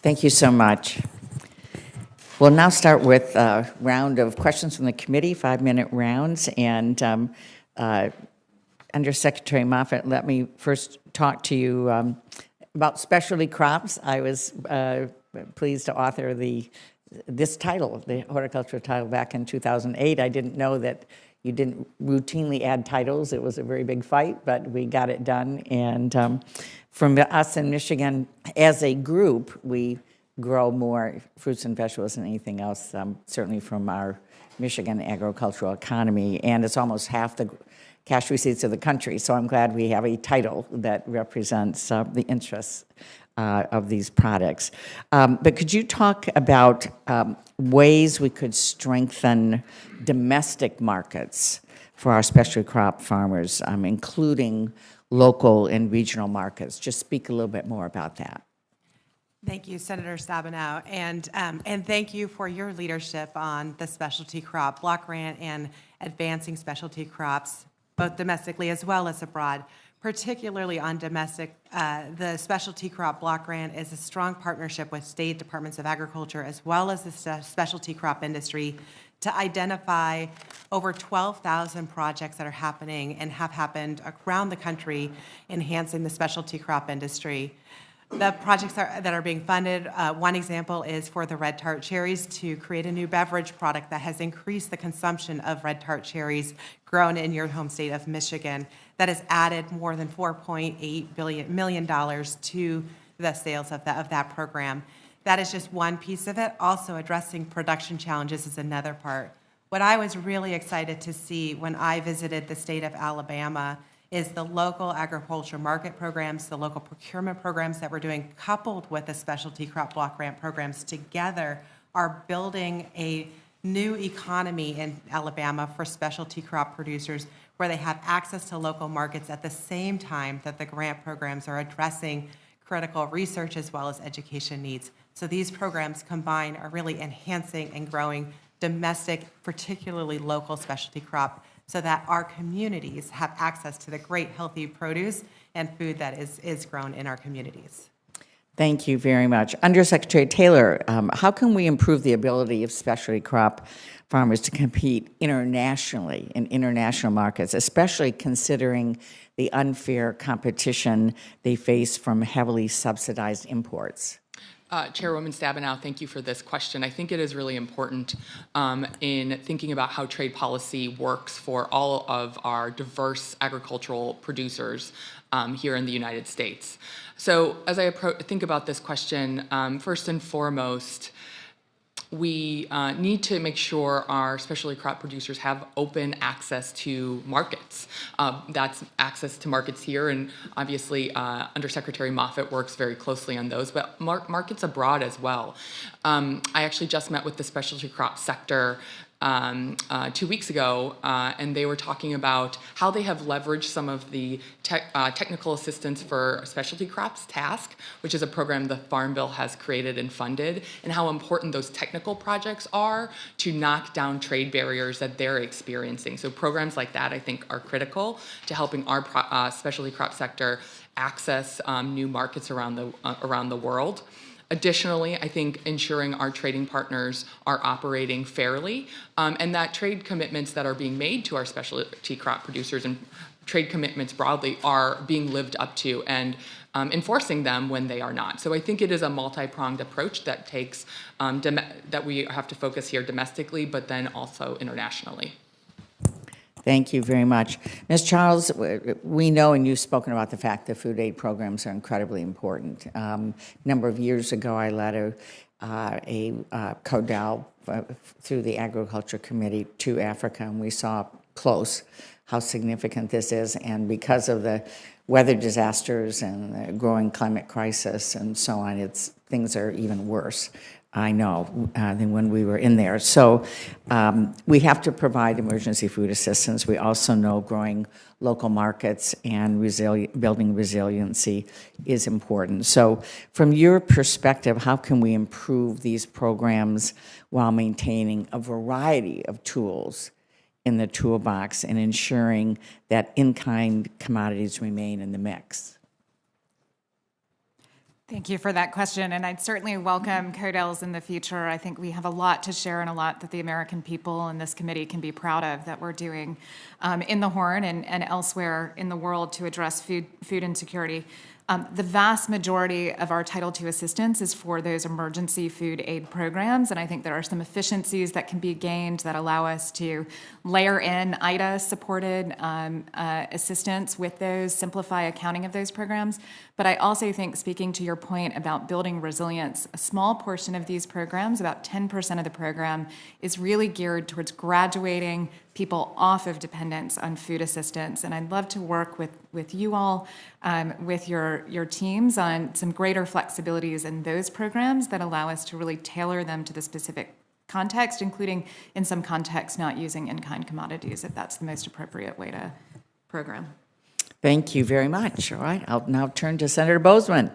Thank you so much. We'll now start with a round of questions from the committee, 5-minute rounds. And Undersecretary Moffitt, let me first talk to you about specialty crops. I was pleased to author this title, the horticulture title, back in 2008. I didn't know that you didn't routinely add titles. It was a very big fight, but we got it done. And from us in Michigan, as a group, we grow more fruits and vegetables than anything else, certainly from our Michigan agricultural economy. And it's almost half the cash receipts of the country. So I'm glad we have a title that represents the interests of these products. But could you talk about ways we could strengthen domestic markets for our specialty crop farmers, including local and regional markets? Just speak a little bit more about that. Thank you, Senator Stabenow, and thank you for your leadership on the specialty crop block grant and advancing specialty crops, both domestically as well as abroad. Particularly on domestic, the specialty crop block grant is a strong partnership with state departments of agriculture as well as the specialty crop industry to identify over 12,000 projects that are happening and have happened around the country enhancing the specialty crop industry. The projects that are being funded, one example is for the red tart cherries to create a new beverage product that has increased the consumption of red tart cherries grown in your home state of Michigan. That has added more than $4.8 million to the sales of that program. That is just one piece of it. Also, addressing production challenges is another part. What I was really excited to see when I visited the state of Alabama is the local agriculture market programs, the local procurement programs that we're doing, coupled with the specialty crop block grant programs together, are building a new economy in Alabama for specialty crop producers where they have access to local markets at the same time that the grant programs are addressing critical research as well as education needs. So these programs combined are really enhancing and growing domestic, particularly local specialty crop, so that our communities have access to the great healthy produce and food that is grown in our communities. Thank you very much. Undersecretary Taylor, how can we improve the ability of specialty crop farmers to compete internationally in international markets, especially considering the unfair competition they face from heavily subsidized imports? Chairwoman Stabenow, thank you for this question. I think it is really important in thinking about how trade policy works for all of our diverse agricultural producers here in the United States. So as I think about this question, first and foremost, we need to make sure our specialty crop producers have open access to markets. That's access to markets here, and obviously Undersecretary Moffitt works very closely on those, but markets abroad as well. I actually just met with the specialty crop sector 2 weeks ago, and they were talking about how they have leveraged some of the technical assistance for specialty crops task, which is a program the Farm Bill has created and funded, and how important those technical projects are to knock down trade barriers that they're experiencing. So programs like that, I think, are critical to helping our specialty crop sector access new markets around the world. Additionally, I think ensuring our trading partners are operating fairly and that trade commitments that are being made to our specialty crop producers and trade commitments broadly are being lived up to and enforcing them when they are not. So I think it is a multi-pronged approach that takes that we have to focus here domestically, but then also internationally. Thank you very much. Ms. Charles, we know, and you've spoken about the fact that food aid programs are incredibly important. A number of years ago, I led a CODAL through the Agriculture Committee to Africa, and we saw close how significant this is. And because of the weather disasters and the growing climate crisis and so on, things are even worse, I know, than when we were in there. So we have to provide emergency food assistance. We also know growing local markets and building resiliency is important. So from your perspective, how can we improve these programs while maintaining a variety of tools in the toolbox and ensuring that in-kind commodities remain in the mix? Thank you for that question, and I'd certainly welcome CODELs in the future. I think we have a lot to share and a lot that the American people and this committee can be proud of that we're doing in the Horn and elsewhere in the world to address food insecurity. The vast majority of our Title II assistance is for those emergency food aid programs, and I think there are some efficiencies that can be gained that allow us to layer in IDA-supported assistance with those, simplify accounting of those programs. But I also think, speaking to your point about building resilience, a small portion of these programs, about 10% of the program, is really geared towards graduating people off of dependence on food assistance. And I'd love to work with you all, with your teams on some greater flexibilities in those programs that allow us to really tailor them to the specific context, including in some contexts not using in-kind commodities if that's the most appropriate way to program. Thank you very much. All right, I'll now turn to Senator Bozeman.